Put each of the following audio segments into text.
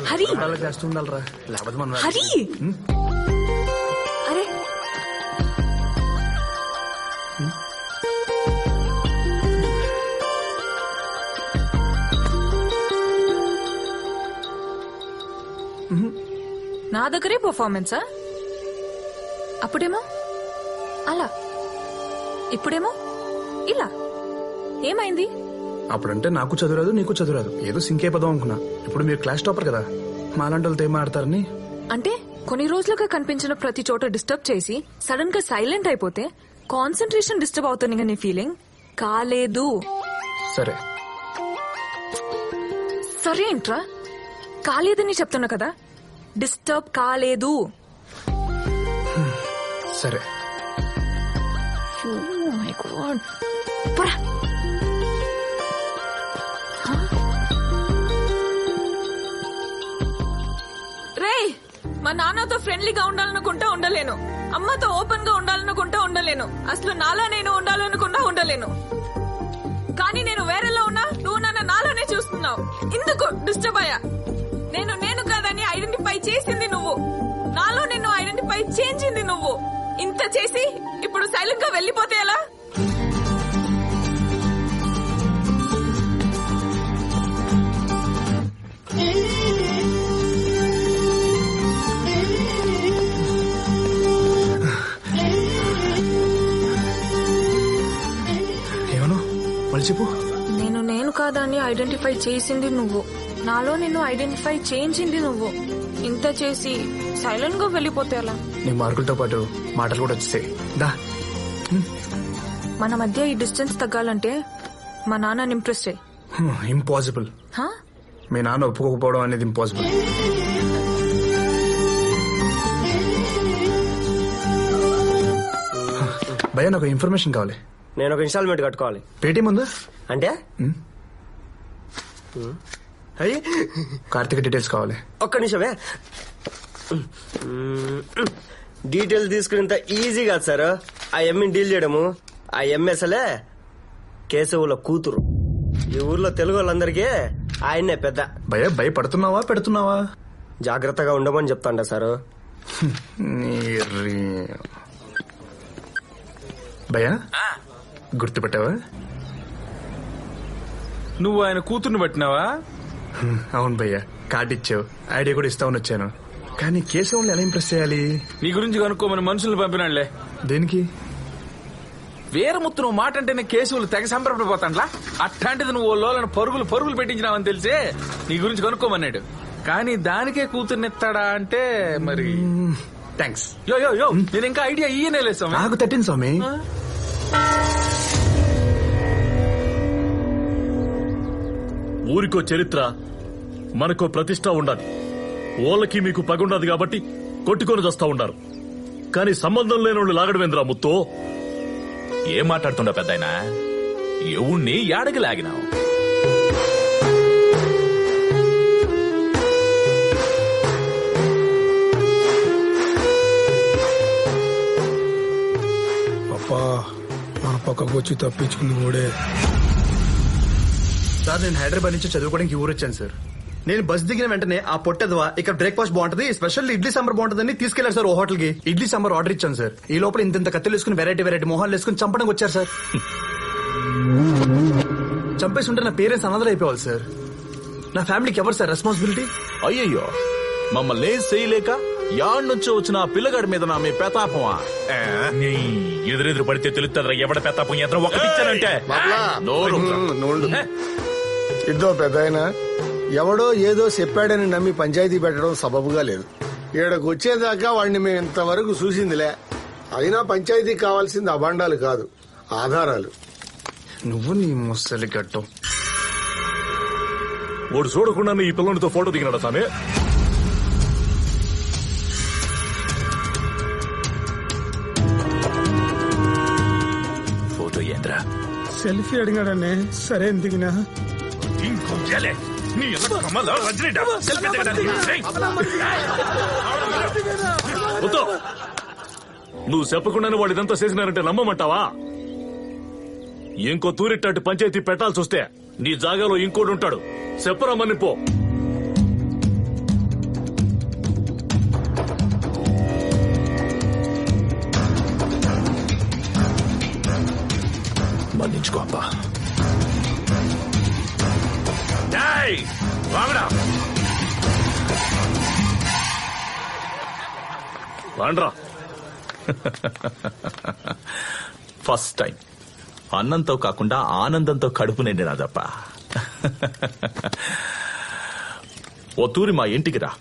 హరి చేస్తుండాలరా లేకపోతే మనం హరి అరే నా దగ్గరే పర్ఫార్మెన్సా? అప్పుడేమో అలా, ఇప్పుడేమో ఇలా. ఏమైంది? అప్పుడంటే నాకు చదువురాదు నీకు చదువురాదు, ఏదో సింకే పదం అనుకున్నా. ఇప్పుడు మీరు క్లాస్ టాపర్ కదా, మాలాంటి వాళ్ళతో ఏం ఆడతారని. అంటే కొన్ని రోజులుగా కనిపించిన ప్రతి చోట డిస్టర్బ్ చేసి సడన్ గా సైలెంట్ అయిపోతే కాన్సన్ట్రేషన్ డిస్టర్బ్ అవుతుంది నీ ఫీలింగ్ కాలేదు. సరే సరే ఏంట్రా, కాలేదని చెప్తున్నా కదా, డిస్టర్బ్ కాలేదు. సరే. Oh my God. పోరా. రేయ్, మా నాన్నతో ఫ్రెండ్లీగా ఉండాలనుకుంటా ఉండలేను, అమ్మతో ఓపెన్ గా ఉండాలనుకుంటా ఉండలేను, అసలు నాలా నేను ఉండాలనుకుంటా ఉండలేను. కానీ నేను వేరేలా ఉన్నా, నువ్వు నన్ను నాలోనే చూస్తున్నావు. ఇందుకు డిస్టర్బ్ అయ్యా. నేను కాదని ఐడెంటిఫై చేసింది నువ్వు, నాలో నిన్ను ఐడెంటిఫై చేయించింది నువ్వు. ఇంత చేసి ఇప్పుడు సైలెంట్ గా వెళ్ళిపోతే ఎలా? ఏమను మళ్ళీ చెప్పు. నేను కాదని ఐడెంటిఫై చేసింది నువ్వు, నాలో నిన్ను ఐడెంటిఫై చేయించింది నువ్వు. ఇంత చేసి సైలెంట్ గా వెళ్ళిపోతే ఎలా? నీ మార్కులతో పాటు మాటలు కూడా వచ్చేసాయి. దా. మన మధ్య ఈ డిస్టెన్స్ తగ్గాలంటే మా నాన్నని ఇంప్రెస్ చేయి. ఇంపాసిబుల్. మీ నాన్న ఒప్పుకోకపోవడం అనేది ఇంపాసిబుల్. భయ్యా నాకు ఇన్ఫర్మేషన్ కావాలి. నేను ఒక ఇన్స్టాల్మెంట్ కట్టుకోవాలి. పేటీఎం ఉందా? అంటే అయ్యి కార్తిక్ డీటెయిల్స్ కావాలి. ఒక్క నిమిషమే. డీటెయిల్స్ తీసుకునేంత ఈజీ కాదు సార్ ఆ ఎమ్మిని డీల్ చేయడము. ఆ ఎంఎస్ఎలే కేశవుల కూతురు. ఈ ఊర్లో తెలుగు వాళ్ళందరికీ ఆయన్నే పెద్ద. భయపడుతున్నావా పెడుతున్నావా? జాగ్రత్తగా ఉండమని చెప్తాండ సారు. భయ్యా గుర్తుపెట్టావా? నువ్వు ఆయన కూతుర్ని పట్టినావా? అవును భయ్యా, కార్డు ఇచ్చావు, ఐడియా కూడా ఇస్తామని వచ్చాను. కానీ కేశవుల్ని ఎలా ఇంప్రెస్ చేయాలి? నీ గురించి కనుక్కోమని మనుషుల్ని పంపినాళ్లే. దేనికి? వీరముత్తు నువ్వు మాట అంటేనే కేశవులు తెగ సంబరపడిపోతాండ్లా. అట్లాంటిది నువ్వు లోలను పరుగులు పెట్టించినావని తెలిసే నీ గురించి కనుక్కోమన్నాడు. కానీ దానికే కూతుర్నెత్తాడా అంటే మరి థ్యాంక్స్. యో నేను ఇంకా ఐడియా ఇయ్యనే లేదు స్వామి. నాకు తట్టింది స్వామి. ఊరికో చరిత్ర, మనకో ప్రతిష్ట ఉండాలి. ఓళ్ళకి మీకు పగుండదు కాబట్టి కొట్టుకొని వస్తా ఉండారు. కానీ సంబంధం లేని వాళ్ళు లాగడమేంద్రా ముత్తో? ఏం మాట్లాడుతుండ పెద్దాయనా? ఎవణ్ణి యాడకి లాగినావు? అప్పా మన పక్కకు వచ్చి తప్పించుకుంది కూడా. సార్ నేను హైదరాబాద్ నుంచి చదువుకోవడానికి ఊరు వచ్చాను సార్. నేను బస్ దిగిన వెంటనే ఆ పొట్టదవా ఇక్కడ బ్రేక్ఫాస్ట్ బాగుంటది, స్పెషల్ ఇడ్లీ సాంబార్ బాగుంటుందని తీసుకెళ్లారు సార్ ఓ హోటల్ కి. ఇడ్లీ సాంబార్ ఆర్డర్ ఇచ్చాను సార్. ఈ లోపల ఇంత కత్తులు వేసుకుని వెరైటీ మొహాలు వేసుకుని చంపడానికి వచ్చారు సార్. చంపేసి ఉంటే నా పేరెంట్స్ అనాథలు అయిపోవాలి సార్. నా ఫ్యామిలీకి ఎవరు సార్ రెస్పాన్సిబిలిటీ? అయ్యయ్యో, మమ్మల్ని ఏం చేయలేక యాడ్ నుంచి వచ్చిన ఆ పిల్లగాడి మీద నా మీ పెతాపమా? ఎదురెదురు పడితే తెలుస్తుందిరా ఎవడ పెతాపం. ఎదురు ఒకటిచ్చానంటే ఇద్దో పెద్దాయన, ఎవడో ఏదో చెప్పాడని నమ్మి పంచాయతీ పెట్టడం సబబుగా లేదు. ఈడకు వచ్చేదాకా వాడిని మేము ఇంతవరకు చూసిందిలే. అయినా పంచాయతీకి కావాల్సింది అభాండాలు కాదు, ఆధారాలు. నువ్వు నీ ముసలి గట్టం. వాడు చూడకుండా ఈ పిల్లనితో ఫోటో దిగినాడు సామే. ఫోటో ఏంద్రా? సెల్ఫీ అడిగాడనే. సరే దిగినా. నువ్వు చెప్పకుండానే వాడు ఇదంతా చేసినారంటే నమ్మమంటావా? ఇంకో తూరిట్టాటి పంచాయతీ పెట్టాల్సి వస్తే నీ జాగాలో ఇంకోటి ఉంటాడు. చెప్పరామని పో. తప్పించుకో అబ్బా. డేయ్, వాగడా. వాండ్రా. ఫస్ట్ టైం అన్నంతో కాకుండా ఆనందంతో కడుపు నిండినాదప్ప. ఓ తూరి మా ఇంటికి రా,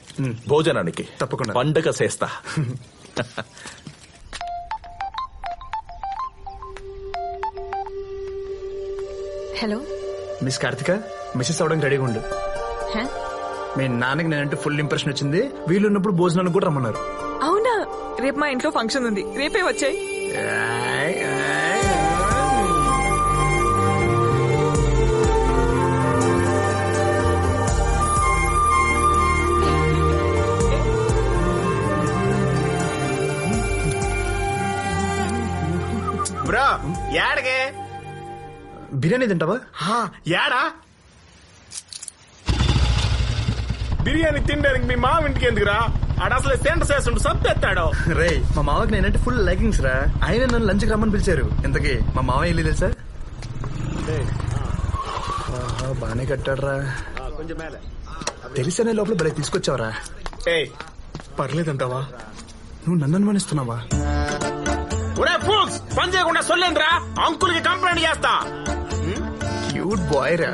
భోజనానికి. తప్పకుండా. పండగ చేస్తా. హలో మిస్ కార్తిక, మిస్సెస్ అవడానికి రెడీగా ఉండు. మీ నాన్నకి నేనంటే ఫుల్ ఇంప్రెషన్ వచ్చింది. వీళ్ళు ఉన్నప్పుడు భోజనానికి కూడా రమ్మన్నారు. అవునా? రేపు మా ఇంట్లో ఫంక్షన్ ఉంది, రేపే వచ్చాయి. బ్రో యాడకే? బిర్యానీ తింటావా? యాడా? బిర్యానీ తినడానికి మీ మామ ఇంటికి ఎందుకురా? ఆడ అసలు సెంటర్ చేస్తుండు, సత్తెత్తాడు. రే, మా మామకి నేనంటే ఫుల్ లైకింగ్స్ రా. ఆయన నన్ను లంచ్కి రమ్మని పిలిచారు. ఇంతకీ మా మామ వెళ్ళి తెలుసా? బానే కట్టాడు రా. తెలిసనే లోపల భలే తీసుకొచ్చావరా. పర్లేదంటావా? నువ్వు నన్ను అనుమానిస్తున్నావా? పని చేయకుండా సొల్లేంద్రా, అంకుల్ కి కంప్లైంట్ చేస్తా. క్యూట్ బాయ్ రా.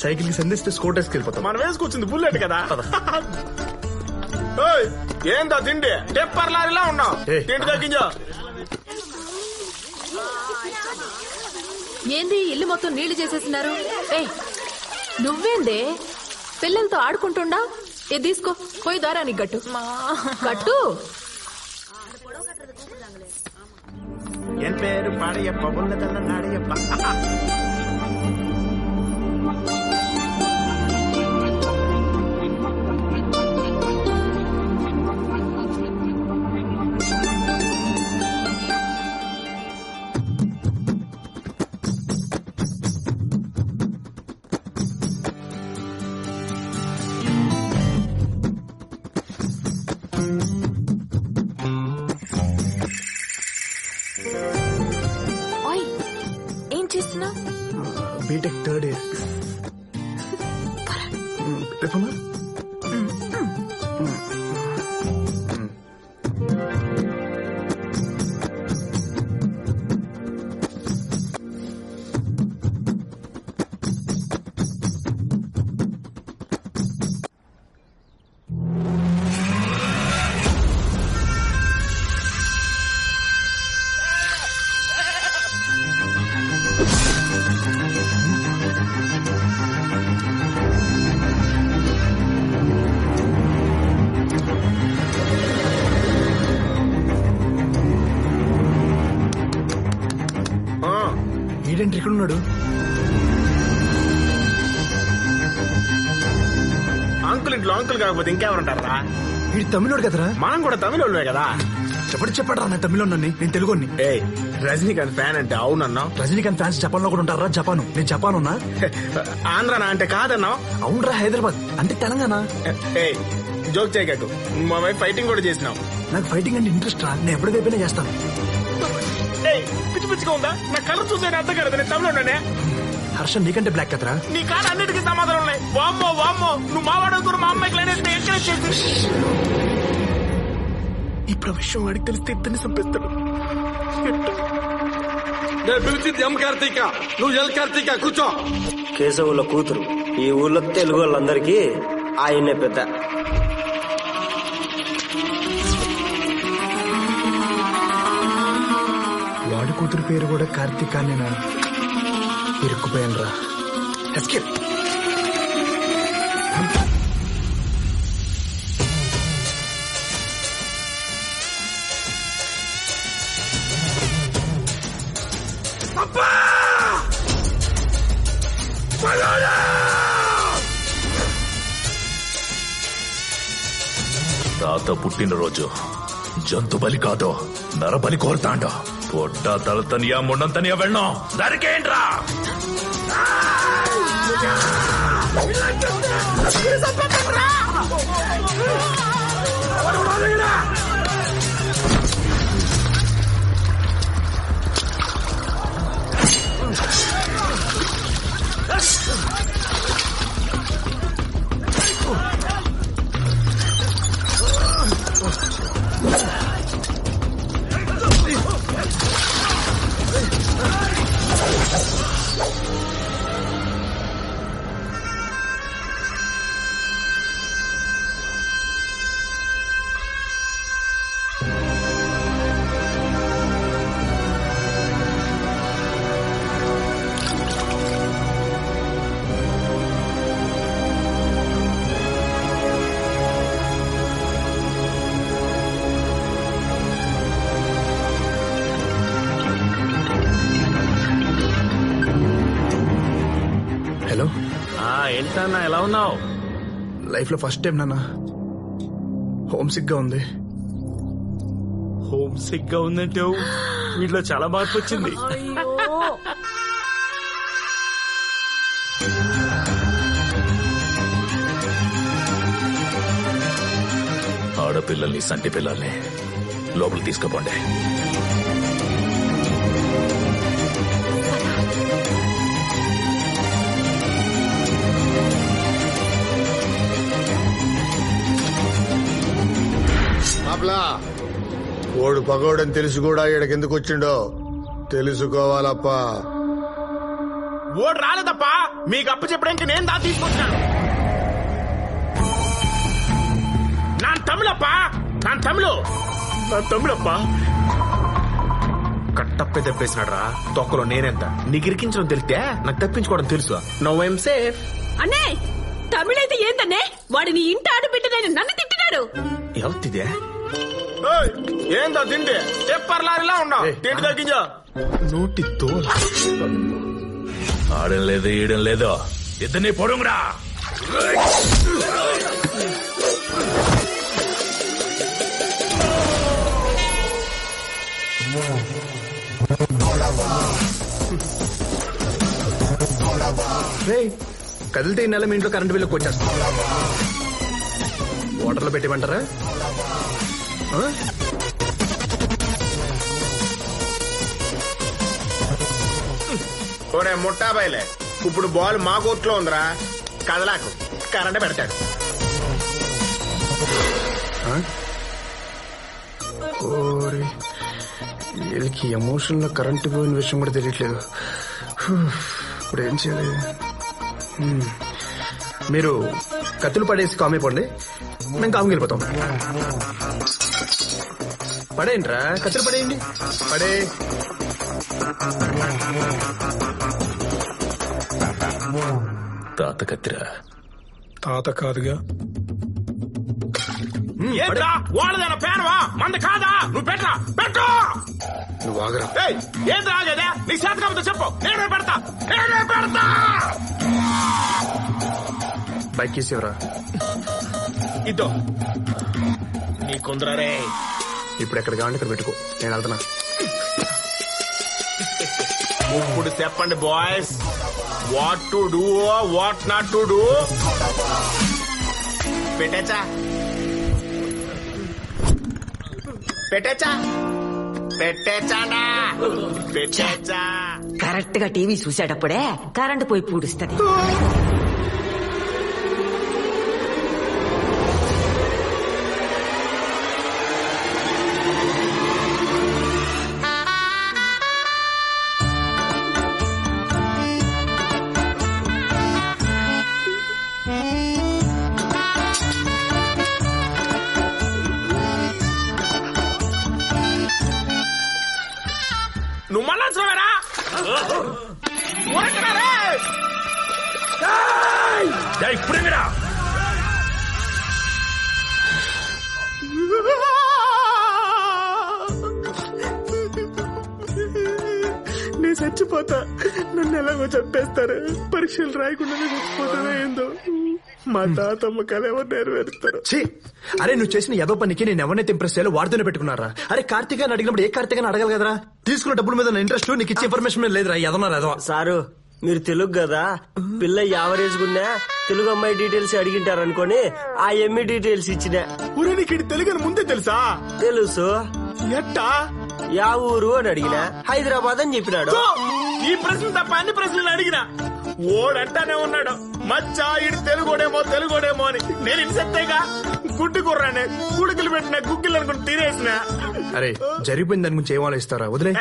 సైకిల్ కి సంధిస్తే స్కూటర్స్కి వెళ్ళిపోతాం. మనం వేసుకొచ్చింది బుల్లెట్ కదా. ఏందా తిండి? టెప్పర్ లారీలా ఉన్నావు. తిండి తగ్గించా. ఏంది ఇల్లు మొత్తం నీళ్లు చేసేసినారు? ఏయ్, నువ్వేందే పిల్లలతో ఆడుకుంటుండా? ఏ తీసుకో, పోయి దారానికి గట్టు. గట్టు. ఎన్ పేరు పాడయ్యప్ప, ఉన్నదన్న నాడయ్యప్ప. ఏం చేస్తున్నావు? BTech third year. రేపమ్మా ఈడేంటి ఇక్కడ ఉన్నాడు? అంకుల్ ఇంట్లో అంకుల్ కాకపోతే ఇంకెవరుంటారా? వీడి తమిళోడు కదరా. మనం కూడా తమిళోళ్ళే కదా. ఎవరు చెప్పాడు రా నా తమిళోడిని? నేను తెలుగుని. ఏయ్, రజనీకాంత్ ఫ్యాన్ అంటే అవునన్నా? రజనీకాంత్ ఫ్యాన్స్ జపాన్ లో కూడా ఉంటారా? జపాను. నేను జపాన్ ఉన్నా. ఆంధ్రనా అంటే కాదన్నా? అవునరా, హైదరాబాద్ అంటే తెలంగాణ. ఏయ్, జోక్ చేయగట్టు. మా వైఫ్ ఫైటింగ్ కూడా చేసినావు. నాకు ఫైటింగ్ అంటే ఇంట్రెస్ట్ రా. నేను ఎప్పటికైపోయినా చేస్తాను. పిచ్చి పిచ్చిగా ఉందా? నా కలర్ చూసే అర్థం కదా. నేను తమిళోనే. హర్ష నీకంటే బ్లాక్ కదరా. నీ కాడ అన్నిటికీ సమాధానం ఉన్నాయి. వామ్మో వామ్మో, నువ్వు మావాడుతున్న మా అమ్మాయికి లేనేస్తే ఎంకరేజ్ చేసి. ఇప్పుడు విషయం వాడికి తెలిస్తే ఇద్దరిని చంపేస్తాడు. పిలిచింది ఎం కార్తీక, నువ్వు ఎల్ కార్తీక కూర్చో. కేశవుల కూతురు. ఈ ఊర్లో తెలుగు వాళ్ళందరికీ ఆయనే పెద్ద. వాడి కూతురు పేరు కూడా కార్తీక. నేను ఇరుక్కుపోయాను రా. ఎస్కేప్. తాత పుట్టినరోజు జంతు బలి కాదో నరబలి కోరుతాండో. పొట్ట తలతనియా మొండంతనియా వెళ్ళం నరికేంట్రా. ఏంటన్నా ఎలా ఉన్నావు? లైఫ్ లో ఫస్ట్ టైం నాన్న హోమ్ సిక్ గా ఉంది. హోమ్ సిక్ గా ఉందంటే వీటిలో చాలా మార్పు వచ్చింది. ఆడపిల్లల్ని సంటి పిల్లల్ని లోపలికి తీసుకుపోండి. మాప్లా ఓడు పగోడని తెలిసి కూడా ఈడకెందుకు వచ్చిండో తెలుసుకోవాలప్పా. ఓడు రాలేదప్పా, మీకు అప్పు చెప్పడానికి నేను దా తీసుకొచ్చాను. Non తమిళప్పా, non తమిళప్పా. కట్టప్పే తెప్పేసినాడు రా తొక్కలో. నేనెంత నీకు ఇరికించడం తెలిస్తే నాకు తప్పించుకోవడం తెలుసు. No I'm safe. అన్నే తమిళైతే ఏందన్నే వాడు నీ ఇంటి ఆడబిడ్డదని నన్ను తిట్టినాడు. ఎవరిదే ఏందో తిండి టెప్పర్ లారీలా ఉన్నావు. తిండి తగ్గించా నోటి తోల. ఆడం లేదు ఈయడం లేదు, ఇద్దరిని పొడుగురా. కదిలితే ఈ నెల మీ ఇంట్లో కరెంట్ బిల్లు వచ్చేస్తాం. వాటర్లో పెట్టిమంటారా? ఒరే ముట్టాబాయిలే, ఇప్పుడు బాల్ మా కోర్టులో ఉందిరా. కదలాకు, కరెంట్ పెడతాడు. వీళ్ళకి ఎమోషన్ లో కరెంట్ పోయిన విషయం కూడా తెలియట్లేదు. ఇప్పుడు ఏం చేయాలి? మీరు కత్తులు పడేసి కామైపోండి, మేము కాముకి వెళ్ళిపోతాం. పడేయండిరా, కత్తులు పడేయండి. పడే తాత కత్తిరా. తాత కాదుగా. వాళ్ళదేనా పేనవా? మంద కాదా? నువ్వు పెట్టరా, పెట్టు. నువ్వు ఆగరా. ఏం రాగదే నీ శాతకంతో చెప్పు, నేనే పెడతా. బైక్ తీసేవరా. ఇద్దో నీ కుందరే. ఇప్పుడు ఎక్కడ కావాలంటే ఇక్కడ పెట్టుకో, నేను వెళ్తున్నా. ఇప్పుడు చెప్పండి boys, what to do, what not to do. పెట్టేచ్చా పెట్టేచ్చా. కరెక్ట్ గా టీవీ చూసేటప్పుడే కరెంట్ పోయి పూడుస్తుంది. నువ్వు మళ్ళా ఇప్పుడే నేను చచ్చిపోతా, నన్ను ఎలాగో చంపేస్తారు. పరీక్షలు రాయకుండా చచ్చిపోతానో ఏందో. మా తాతమ్మ కళ ఎవరు నెరవేరుస్తారు. అరే నువ్వు చేసిన ఏదో పనికి నేను ఎవరినైతే ఇంప్రెస్ చేయాలో వాడితోనే పెట్టుకున్నారా? అరే కార్తీక్ అని అడిగినప్పుడు ఏ కార్తీక్ అని అడగాలి కదరా. తీసుకున్న డబ్బుల మీద ఇంట్రెస్ట్, నీకు ఇచ్చే ఇన్ఫర్మేషన్ మీద లేదురా. ఎదవా సారు మీరు తెలుగు కదా, పిల్ల యావరేజ్ గున్నా తెలుగు అమ్మాయి డీటెయిల్స్ అడిగింటారు అనుకోని ఆ ఎమ్మి డీటెయిల్స్ ఇచ్చిన. నీకు తెలుగు అని ముందే తెలుసా? తెలుసు. ఎట్టా? యా ఊరు అని అడిగినా హైదరాబాద్ అని చెప్పినాడు. ఈ ప్రశ్న తప్ప అన్ని ప్రశ్నలు అడిగినా ఓడంటానే ఉన్నాడు. మచ్చా ఇడు తెలుగోడేమో అని. నేను ఇన్సెత్తేగా గుడ్డు కుర్రానే, గుడుకులు పెట్టిన గుగ్గిలు అనుకుని తినేసిన. అరే జరిగిపోయింది దాని గురించి ఏం ఆలోచిస్తారా? వదిలే.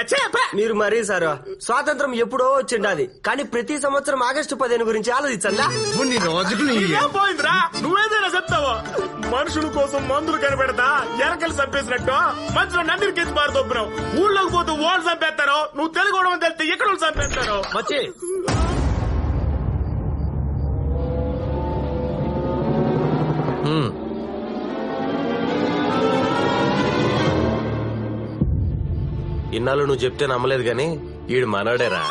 మీరు మరీ సారు స్వాతంత్రం ఎప్పుడో వచ్చిండాది, కానీ ప్రతి సంవత్సరం ఆగస్టు 15 గురించి ఆలోచించండా? ఏం పోయిందిరా? నువ్వేదైనా చెప్తావో. మనుషుల కోసం మందులు కనిపెడతా ఎరకలు చంపేసినట్టు మధ్యలో నందిని కెచ్చి పారు తొప్పినావు. ఊళ్ళోకి పోతూ ఓళ్ళు చంపేస్తారు, నువ్వు తెలుగు తెలిస్తే ఎక్కడ చంపేస్తారు. మచ్చి ఇన్నాళ్ళు నువ్వు చెప్తే నమ్మలేదు గాని ఈడు మనోడేరా.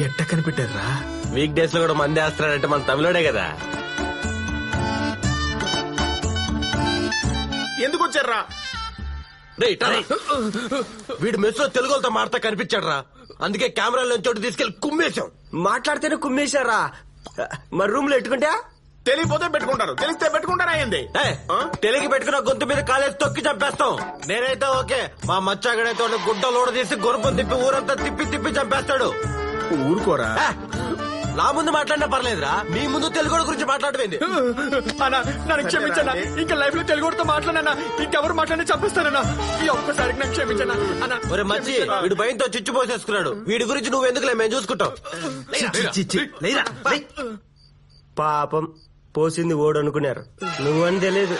ఎట్ట కనిపెట్టారా? వీక్ డేస్ లో కూడా మంది వేస్తున్నాడంటే మన తమిళోడే కదా. ఎందుకు వచ్చారా? వీడు మెస్ లో తెలుగు వాళ్ళతో మాడతా కనిపించాడు రా. అందుకే కెమెరాలో చోటు తీసుకెళ్లి కుమ్మేశాం. మాట్లాడితేనే కుమ్మేశారా? మరి రూమ్ లో ఎట్టుకుంటా తెలియపోతే పెట్టుకుంటారు, తెలిస్తే పెట్టుకుంటారా అయింది. తెలుగు పెట్టుకున్న గొంతు మీద కాలేజ్ తొక్కి చంపేస్తాం. నేనైతే ఓకే, మా మచ్చాగడైతే గుడ్డ లోడ తీసి గుర్రం తిప్పి ఊరంతా తిప్పి తిప్పి చంపేస్తాడు. ఊరుకోరా. నా ముందు మాట్లాడినా పర్లేదురా, మీ ముందు తెలుగు గురించి మాట్లాడవేంది? అన్నా నన్ను క్షమించన్నా, ఇంకా లైఫ్ లో తెలుగుతో మాట్లాడనా, ఇంకెవరు మాట్లాడి చంపిస్తానన్నా. ఈ ఒక్కసారికి నాకు క్షమించన్నా అన్నా. ఒరే మచ్చి, వీడు భయంతో చిచ్చు పోసేసుకున్నాడు. వీడి గురించి నువ్వెందుకులే, మేము చూసుకుంటాం. పాపం పోసింది ఓడు అనుకున్నారు, నువ్వని తెలియదు.